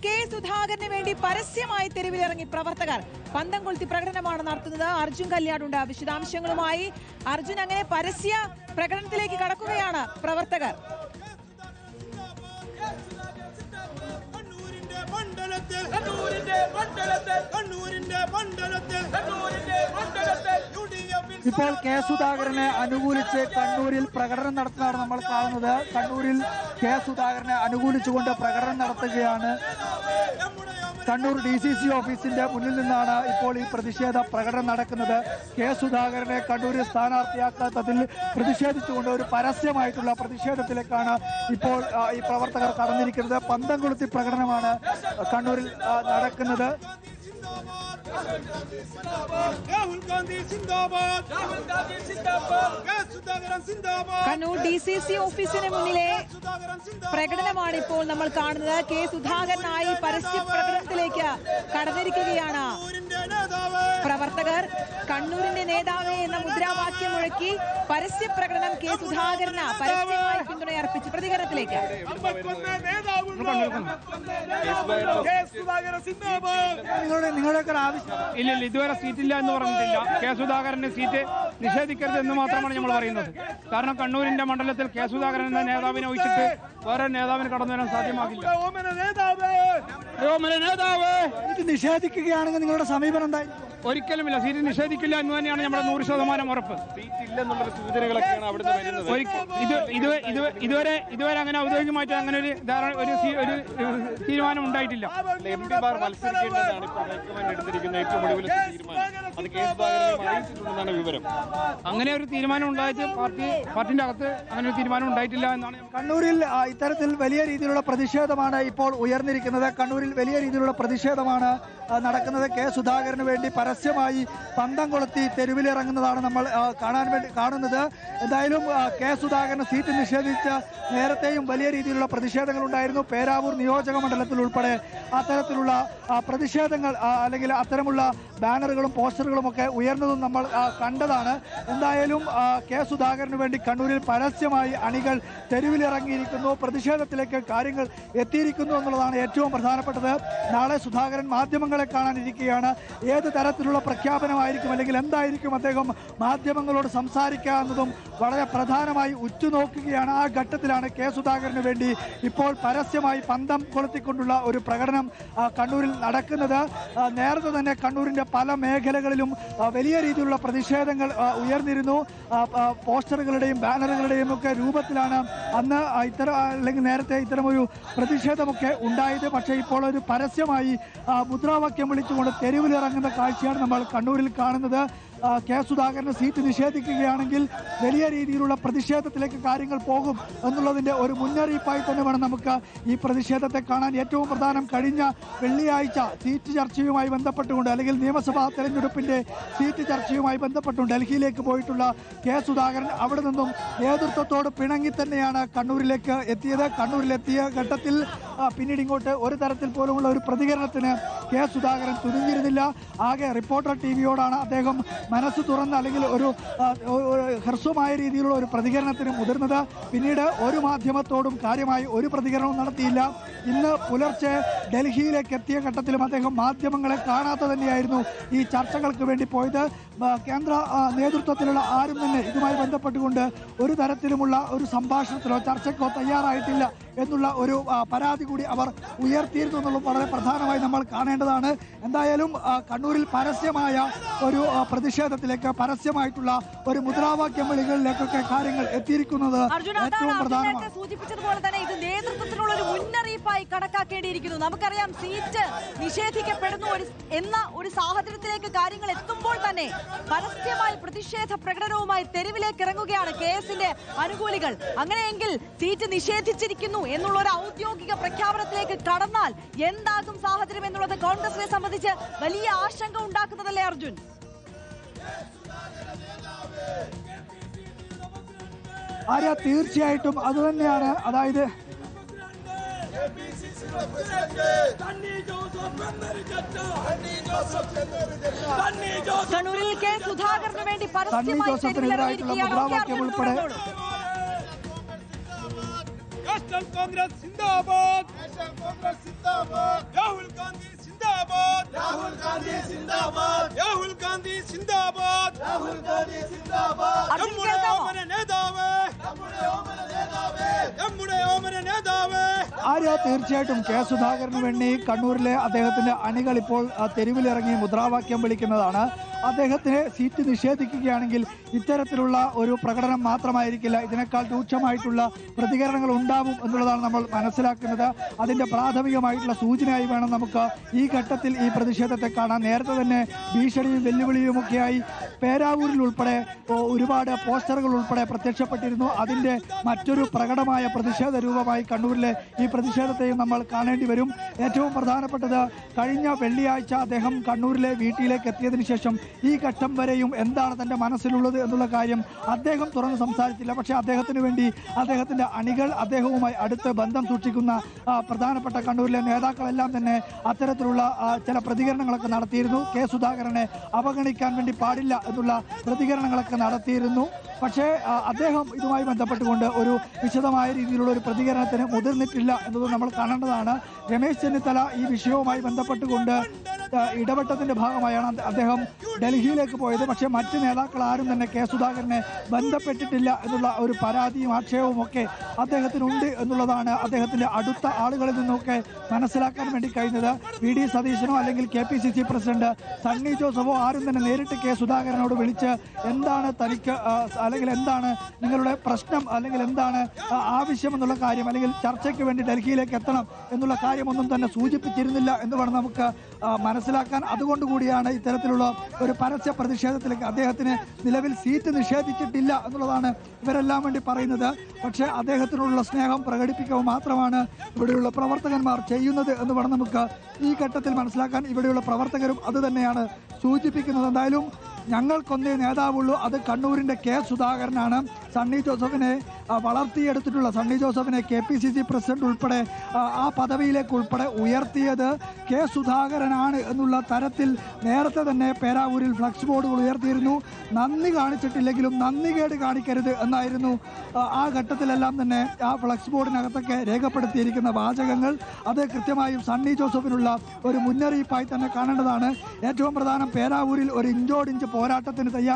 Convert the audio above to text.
K സുധാകരന് വേണ്ടി പരസ്യമായി തെരുവിലിറങ്ങി പ്രവർത്തകർ പന്തം കൊളുത്തി പ്രകടനമാണ് നടത്തുന്നത്. അർജുൻ കല്യാടുണ്ട് വിശദാംശങ്ങളുമായി. അർജുൻ, അങ്ങനെ പരസ്യ പ്രകടനത്തിലേക്ക് കടക്കുകയാണ് പ്രവർത്തകർ. ഇപ്പോൾ കെ സുധാകരനെ അനുകൂലിച്ച് കണ്ണൂരിൽ പ്രകടനം നടത്തുന്നതാണ് നമ്മൾ കാണുന്നത്. കണ്ണൂരിൽ കെ സുധാകരനെ അനുകൂലിച്ചുകൊണ്ട് പ്രകടനം നടത്തുകയാണ്. കണ്ണൂർ DCC ഓഫീസിന്റെ മുന്നിൽ നിന്നാണ് ഇപ്പോൾ ഈ പ്രതിഷേധ പ്രകടനം നടക്കുന്നത്. കെ സുധാകരനെ കണ്ണൂരിൽ സ്ഥാനാർത്ഥിയാക്കാത്തതിൽ പ്രതിഷേധിച്ചുകൊണ്ട് ഒരു പരസ്യമായിട്ടുള്ള പ്രതിഷേധത്തിലേക്കാണ് ഇപ്പോൾ ഈ പ്രവർത്തകർ കടന്നിരിക്കുന്നത്. പന്തം കൊളുത്തി പ്രകടനമാണ് കണ്ണൂരിൽ നടക്കുന്നത്. കണ്ണൂർ DCC ഓഫീസിന് മുന്നിലെ പ്രകടനമാണ് ഇപ്പോൾ നമ്മൾ കാണുന്നത്. കെ സുധാകരനായി പരസ്യ പ്രകടനത്തിലേക്ക് കടന്നിരിക്കുകയാണ് പ്രവർത്തകർ. കണ്ണൂരിന്റെ നേതാവേ എന്ന മുദ്രാവാക്യം മുഴക്കി പരസ്യ പ്രകടനം കെ സുധാകരന് പരസ്യമായി പിന്തുണയർപ്പിച്ച് പ്രതികരണത്തിലേക്ക്. ഇല്ല, ഇതുവരെ സീറ്റില്ല എന്ന് പറഞ്ഞിട്ടില്ല. കെ സുധാകരന്റെ സീറ്റ് നിഷേധിക്കരുത് എന്ന് മാത്രമാണ് നമ്മൾ പറയുന്നത്. കാരണം കണ്ണൂരിന്റെ മണ്ഡലത്തിൽ കെ സുധാകരൻ എന്ന നേതാവിനെ ഒഴിച്ചിട്ട് വേറെ നേതാവിന് കടന്നു വരാൻ സാധ്യമാകില്ല. നിഷേധിക്കുകയാണെങ്കിൽ നിങ്ങളുടെ സമീപനം എന്തായി? ഒരിക്കലുമില്ല, സീറ്റ് നിഷേധിക്കില്ല എന്ന് തന്നെയാണ് നമ്മുടെ 100% ഉറപ്പ്. സീറ്റില്ലെന്നുള്ള സൂചനകളൊക്കെയാണ് അവിടുന്ന് വരുന്നത്. ഇതുവരെ അങ്ങനെ ഔദ്യോഗികമായിട്ട് അങ്ങനെ ഒരു തീരുമാനം ഉണ്ടായിട്ടില്ല. MP-മാർ മത്സരിക്കേണ്ടതാണ് ഇപ്പോൾ ഹൈക്കമാൻഡ് എടുത്തിരിക്കുന്ന ഏറ്റവും ഒടുവിലത്തെ തീരുമാനം. അത് കെ സുധാകരനെ അറിയിച്ചിട്ടുണ്ടെന്നാണ് വിവരം. അങ്ങനെ ഒരു തീരുമാനം ഉണ്ടായിട്ട് പാർട്ടിന്റെ അകത്ത് അങ്ങനെ ഒരു തീരുമാനം ഉണ്ടായിട്ടില്ല എന്നാണ്. കണ്ണൂരിൽ ഇത്തരത്തിൽ വലിയ രീതിയിലുള്ള പ്രതിഷേധമാണ് ഇപ്പോൾ ഉയർന്നിരിക്കുന്നത്. കണ്ണൂരിൽ വലിയ രീതിയിലുള്ള പ്രതിഷേധമാണ് നടക്കുന്നത്. കെ സുധാകരന് വേണ്ടി പരസ്യമായി പന്തം കൊളുത്തി തെരുവിലിറങ്ങുന്നതാണ് നമ്മൾ കാണുന്നത്. എന്തായാലും കെ സുധാകരന് സീറ്റ് നിഷേധിച്ച നേരത്തെയും വലിയ രീതിയിലുള്ള പ്രതിഷേധങ്ങൾ ഉണ്ടായിരുന്നു. പേരാവൂർ നിയോജക മണ്ഡലത്തിൽ ഉൾപ്പെടെ അത്തരത്തിലുള്ള പ്രതിഷേധങ്ങൾ അല്ലെങ്കിൽ അത്തരമുള്ള ബാനറുകളും പോസ്റ്ററുകളും ഒക്കെ ഉയർന്നതും നമ്മൾ കണ്ടതാണ്. എന്തായാലും കെ സുധാകരന് വേണ്ടി കണ്ണൂരിൽ പരസ്യമായി അണികൾ തെരുവിലിറങ്ങിയിരിക്കുന്നു. പ്രതിഷേധത്തിലേക്ക് കാര്യങ്ങൾ എത്തിയിരിക്കുന്നു എന്നുള്ളതാണ് ഏറ്റവും പ്രധാനപ്പെട്ടത്. നാളെ സുധാകരൻ മാധ്യമങ്ങളെ കാണാനിരിക്കുകയാണ്. ഏത് തരത്തിലുള്ള പ്രഖ്യാപനമായിരിക്കും അല്ലെങ്കിൽ എന്തായിരിക്കും അദ്ദേഹം മാധ്യമങ്ങളോട് സംസാരിക്കുക എന്നതും വളരെ പ്രധാനമായി ഉറ്റുനോക്കുകയാണ്. ആ ഘട്ടത്തിലാണ് കെ സുധാകരന് വേണ്ടി ഇപ്പോൾ പരസ്യമായി പന്തം കൊളുത്തിക്കൊണ്ടുള്ള ഒരു പ്രകടനം കണ്ണൂരിൽ നടക്കുന്നത്. നേരത്തെ തന്നെ കണ്ണൂരിന്റെ പല മേഖലകളിലും വലിയ രീതിയിലുള്ള പ്രതിഷേധങ്ങൾ ഉയർന്നിരുന്നു. പോസ്റ്ററുകളുടെയും ബാനറുകളുടെയും ഒക്കെ രൂപത്തിലാണ് അന്ന് അല്ലെങ്കിൽ നേരത്തെ ഇത്തരമൊരു പ്രതിഷേധമൊക്കെ ഉണ്ടായത്. പക്ഷേ ഇപ്പോൾ ഒരു പരസ്യമായി മുദ്രാവാക്യം വിളിച്ചുകൊണ്ട് തെരുവിലിറങ്ങുന്ന കാഴ്ചയാണ് നമ്മൾ കണ്ണൂരിൽ കാണുന്നത്. കെ സുധാകരന് സീറ്റ് നിഷേധിക്കുകയാണെങ്കിൽ വലിയ രീതിയിലുള്ള പ്രതിഷേധത്തിലേക്ക് കാര്യങ്ങൾ പോകും എന്നുള്ളതിന്റെ ഒരു മുന്നറിയിപ്പായി തന്നെ വേണം നമുക്ക് ഈ പ്രതിഷേധത്തെ കാണാൻ. ഏറ്റവും പ്രധാനം കഴിഞ്ഞ വെള്ളിയാഴ്ച സീറ്റ് ചർച്ചയുമായി ബന്ധപ്പെട്ടുകൊണ്ട് അല്ലെങ്കിൽ നിയമസഭാ തെരഞ്ഞെടുപ്പിന്റെ സീറ്റ് ചർച്ചയുമായി ബന്ധപ്പെട്ടുകൊണ്ട് ഡൽഹിയിലേക്ക് പോയിട്ടുള്ള കെ സുധാകരൻ അവിടെ നിന്നും നേതൃത്വത്തോട് പിണങ്ങി തന്നെയാണ് കണ്ണൂരിലേക്ക് എത്തിയത്. കണ്ണൂരിലെത്തിയ ഘട്ടത്തിൽ പിന്നീട് ഇങ്ങോട്ട് ഒരു തരത്തിൽ പോലുമുള്ള ഒരു പ്രതികരണത്തിന് കെ സുധാകരൻ തുനിഞ്ഞിരുന്നില്ല. ആകെ റിപ്പോർട്ടർ TV-യോടാണ് അദ്ദേഹം മനസ്സ് തുറന്ന് അല്ലെങ്കിൽ ഒരു ഹ്രസ്വമായ രീതിയിലുള്ള ഒരു പ്രതികരണത്തിന് മുതിർന്നത്. പിന്നീട് ഒരു മാധ്യമത്തോടും കാര്യമായി ഒരു പ്രതികരണവും നടത്തിയില്ല. ഇന്ന് പുലർച്ചെ ഡൽഹിയിലേക്ക് എത്തിയ ഘട്ടത്തിലും അദ്ദേഹം മാധ്യമങ്ങളെ കാണാതെ തന്നെയായിരുന്നു ഈ ചർച്ചകൾക്ക് വേണ്ടി പോയത്. കേന്ദ്ര നേതൃത്വത്തിലുള്ള ആരും തന്നെ ഇതുമായി ബന്ധപ്പെട്ടുകൊണ്ട് ഒരു തരത്തിലുമുള്ള ഒരു സംഭാഷണത്തിലോ ചർച്ചയ്ക്കോ തയ്യാറായിട്ടില്ല എന്നുള്ള ഒരു പരാതി കൂടി അവർ ഉയർത്തിയിരുന്നു എന്നുള്ളത് വളരെ പ്രധാനമായി നമ്മൾ കാണേണ്ടതാണ്. എന്തായാലും കണ്ണൂരിൽ പരസ്യമായ ഒരു പ്രതിഷേധത്തിലേക്ക് പരസ്യമായിട്ടുള്ള ഒരു മുദ്രാവാക്യം വിളികളിലേക്കൊക്കെ കാര്യങ്ങൾ എത്തിയിരിക്കുന്നത് ഏറ്റവും പ്രധാനമാണ്. സൂചിപ്പിച്ചതുപോലെ തന്നെ ഇത് നേതൃത്വത്തിനുള്ള ഒരു മുന്നറിയിപ്പായി കണക്കാക്കേണ്ടിയിരിക്കുന്നു. നമുക്കറിയാം സീറ്റ് നിഷേധിക്കപ്പെടുന്നു എന്ന ഒരു സാഹചര്യത്തിലേക്ക് കാര്യങ്ങൾ എത്തുമ്പോൾ തന്നെ പരസ്യമായി പ്രതിഷേധ പ്രകടനവുമായി തെരുവിലേക്ക് ഇറങ്ങുകയാണ് KS-ന്റെ അനുകൂലികൾ. അങ്ങനെയെങ്കിൽ സീറ്റ് നിഷേധിച്ചിരിക്കുന്നു എന്നുള്ള ഒരു ഔദ്യോഗിക പ്രഖ്യാപനത്തിലേക്ക് കടന്നാൽ എന്താകും സാഹചര്യം എന്നുള്ളത് കോൺഗ്രസിനെ സംബന്ധിച്ച് വലിയ ആശങ്ക ഉണ്ടാക്കുന്നതല്ലേ അർജുൻ? ആര്യ, തീർച്ചയായിട്ടും അതുതന്നെയാണ്. അതായത് കണ്ണൂരിൽ കെ സുധാകരന് വേണ്ടി സണ്ണി ജോസഫിനെതിരായിട്ടുള്ള മുദ്രാവാക്യം ഉൾപ്പെടെ നാഷണൽ കോൺഗ്രസ് സിന്ദാബാദ്, നാഷണൽ കോൺഗ്രസ് സിന്ദാബാദ്, രാഹുൽ ഗാന്ധി സിന്ദാബാദ്. നമ്മുടെ ഓമന നേതാവ്. ആര്യ, തീർച്ചയായിട്ടും കെ സുധാകരന് വേണ്ടി കണ്ണൂരിലെ അദ്ദേഹത്തിന്റെ അണികൾ ഇപ്പോൾ തെരുവിലിറങ്ങി മുദ്രാവാക്യം വിളിക്കുന്നതാണ്. അദ്ദേഹത്തിന് സീറ്റ് നിഷേധിക്കുകയാണെങ്കിൽ ഇത്തരത്തിലുള്ള ഒരു പ്രകടനം മാത്രമായിരിക്കില്ല, ഇതിനേക്കാൾ രൂക്ഷമായിട്ടുള്ള പ്രതികരണങ്ങൾ ഉണ്ടാവും എന്നുള്ളതാണ് നമ്മൾ മനസ്സിലാക്കുന്നത്. അതിന്റെ പ്രാഥമികമായിട്ടുള്ള സൂചനയായി വേണം നമുക്ക് ഈ ഘട്ടത്തിൽ ഈ പ്രതിഷേധത്തെ കാണാൻ. നേരത്തെ തന്നെ ഭീഷണിയും വെല്ലുവിളിയുമൊക്കെയായി പേരാവൂരിൽ ഉൾപ്പെടെ ഒരുപാട് പോസ്റ്ററുകൾ ഉൾപ്പെടെ പ്രത്യക്ഷപ്പെട്ടിരുന്നു. അതിന്റെ മറ്റൊരു പ്രകടമായ പ്രതിഷേധ രൂപമായി കണ്ണൂരിലെ ഈ പ്രതിഷേധത്തെയും നമ്മൾ കാണേണ്ടി വരും. ഏറ്റവും പ്രധാനപ്പെട്ടത് കഴിഞ്ഞ വെള്ളിയാഴ്ച അദ്ദേഹം കണ്ണൂരിലെ വീട്ടിലേക്ക് എത്തിയതിനു ശേഷം ഈ ഘട്ടം വരെയും എന്താണ് തന്റെ മനസ്സിലുള്ളത് എന്നുള്ള കാര്യം അദ്ദേഹം തുറന്ന് സംസാരിച്ചില്ല. പക്ഷേ അദ്ദേഹത്തിന് വേണ്ടി അദ്ദേഹത്തിന്റെ അണികൾ, അദ്ദേഹവുമായി അടുത്ത് ബന്ധം സൂക്ഷിക്കുന്ന പ്രധാനപ്പെട്ട കണ്ണൂരിലെ നേതാക്കളെല്ലാം തന്നെ അത്തരത്തിലുള്ള ചില പ്രതികരണങ്ങളൊക്കെ നടത്തിയിരുന്നു. കെ സുധാകരനെ അവഗണിക്കാൻ വേണ്ടി പാടില്ല എന്നുള്ള പ്രതികരണങ്ങളൊക്കെ നടത്തിയിരുന്നു. പക്ഷേ അദ്ദേഹം ഇതുമായി ബന്ധപ്പെട്ടുകൊണ്ട് ഒരു വിശദമായ രീതിയിലുള്ള ഒരു പ്രതികരണത്തിന് മുതിർന്നിട്ടില്ല എന്നത് നമ്മൾ കാണേണ്ടതാണ്. രമേശ് ചെന്നിത്തല ഈ വിഷയവുമായി ബന്ധപ്പെട്ടുകൊണ്ട് ഇടപെട്ടതിന്റെ ഭാഗമായാണ് അദ്ദേഹം ഡൽഹിയിലേക്ക് പോയത്. പക്ഷേ മറ്റ് നേതാക്കൾ ആരും തന്നെ കെ സുധാകരനെ ബന്ധപ്പെട്ടിട്ടില്ല എന്നുള്ള ഒരു പരാതിയും ആക്ഷേപവും ഒക്കെ അദ്ദേഹത്തിനുണ്ട് എന്നുള്ളതാണ് അദ്ദേഹത്തിന്റെ അടുത്ത ആളുകളിൽ നിന്നൊക്കെ മനസ്സിലാക്കാൻ വേണ്ടി കഴിഞ്ഞത്. വി ഡി സതീശനോ അല്ലെങ്കിൽ KPCC പ്രസിഡന്റ് സണ്ണി ജോസഫോ ആരും തന്നെ നേരിട്ട് കെ സുധാകരനോട് വിളിച്ച് എന്താണ് തനിക്ക് അല്ലെങ്കിൽ എന്താണ് നിങ്ങളുടെ പ്രശ്നം അല്ലെങ്കിൽ എന്താണ് ആവശ്യം എന്നുള്ള കാര്യം അല്ലെങ്കിൽ ചർച്ചയ്ക്ക് വേണ്ടി ഡൽഹിയിലേക്ക് എത്തണം എന്നുള്ള കാര്യമൊന്നും തന്നെ സൂചിപ്പിച്ചിരുന്നില്ല എന്ന് വേണം നമുക്ക് മനസ്സിലാക്കാൻ. അതുകൊണ്ടുകൂടിയാണ് ഇത്തരത്തിലുള്ള ഒരു പരസ്യ പ്രതിഷേധത്തിലേക്ക് അദ്ദേഹത്തിന് നിലവിൽ സീറ്റ് നിഷേധിച്ചിട്ടില്ല എന്നുള്ളതാണ് ഇവരെല്ലാം വേണ്ടി പറയുന്നത്. പക്ഷേ അദ്ദേഹത്തിനുള്ള സ്നേഹം പ്രകടിപ്പിക്കുക മാത്രമാണ് ഇവിടെയുള്ള പ്രവർത്തകന്മാർ ചെയ്യുന്നത് എന്ന് വേണം നമുക്ക് ഈ ഘട്ടത്തിൽ മനസ്സിലാക്കാൻ. ഇവിടെയുള്ള പ്രവർത്തകരും അത് തന്നെയാണ് സൂചിപ്പിക്കുന്നത്. എന്തായാലും ഞങ്ങൾക്കൊന്നേ നേതാവുള്ളൂ, അത് കണ്ണൂരിന്റെ കെ സുധാകരനാണ്. സണ്ണി ജോസഫിനെ വളർത്തിയെടുത്തിട്ടുള്ള സണ്ണി ജോസഫിനെ KPCC പ്രസിഡന്റ് ഉൾപ്പെടെ ആ പദവിയിലേക്ക് ഉൾപ്പെടെ ഉയർത്തിയത് കെ സുധാകരനാണ് എന്നുള്ള തരത്തിൽ നേരത്തെ തന്നെ പേരാവൂരിൽ ഫ്ലക്സ് ബോർഡുകൾ ഉയർത്തിയിരുന്നു. നന്ദി കാണിച്ചിട്ടില്ലെങ്കിലും നന്ദികേട് കാണിക്കരുത് എന്നായിരുന്നു ആ ഘട്ടത്തിലെല്ലാം തന്നെ ആ ഫ്ലക്സ് ബോർഡിനകത്തൊക്കെ രേഖപ്പെടുത്തിയിരിക്കുന്ന വാചകങ്ങൾ. അത് കൃത്യമായും സണ്ണി ജോസഫിനുള്ള ഒരു മുന്നറിയിപ്പായി തന്നെ കാണേണ്ടതാണ്. ഏറ്റവും പ്രധാനം പേരാവൂരിൽ ഒരു ഇഞ്ചോടിഞ്ച് പോരാട്ടത്തിന് തയ്യാർ